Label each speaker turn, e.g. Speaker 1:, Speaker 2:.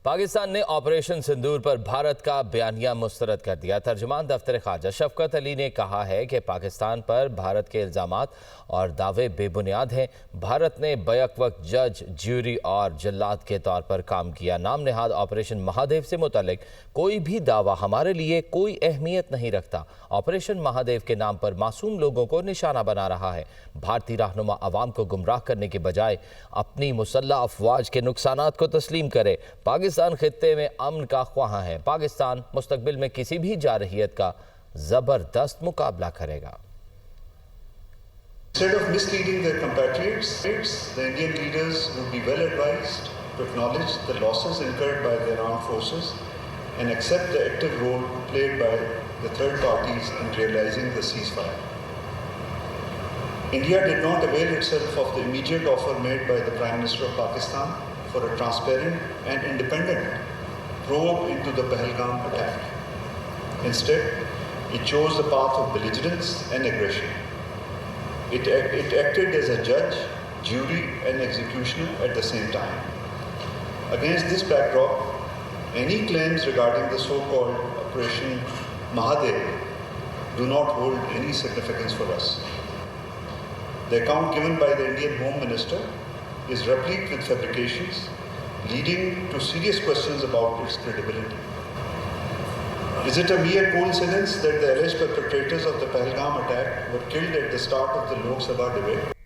Speaker 1: पाकिस्तान ने ऑपरेशन सिंदूर पर भारत का बयानिया मुस्तरद कर दिया। तर्जुमान दफ्तर खारजा शफकत अली ने कहा है कि पाकिस्तान पर भारत के इल्जामात और दावे बेबुनियाद हैं। भारत ने बैक वक्त जज, ज्यूरी और जल्लाद के तौर पर काम किया। नाम नेहाद ऑपरेशन महादेव से मुतल्लिक कोई भी दावा हमारे लिए कोई अहमियत नहीं रखता। ऑपरेशन महादेव के नाम पर मासूम लोगों को निशाना बना रहा है। भारतीय रहनुमा अवाम को गुमराह करने के बजाय अपनी मुसल्लह अफवाज के नुकसानात को तस्लीम करे। पाकिस्तान खित्ते में अमन का ख्वाह है। पाकिस्तान मुस्तकबिल में किसी भी जारहियत का जबरदस्त मुकाबला करेगा।
Speaker 2: Instead of misleading their compatriots, the Indian leaders would be well advised to acknowledge the losses incurred by their armed forces and accept the active role played by the third parties in realizing the ceasefire. India did not avail itself of the immediate offer made by the Prime Minister of Pakistan for a transparent and independent probe into the Pahalgam attack. Instead, it chose the path of belligerence and aggression. It acted as a judge, jury and executioner at the same time. Against this backdrop, any claims regarding the so-called Operation Mahadev do not hold any significance for us. The account given by the Indian Home Minister is replete with fabrications, leading to serious questions about its credibility. Is it a mere coincidence that the alleged perpetrators of the Pahalgam attack were killed at the start of the Lok Sabha debate?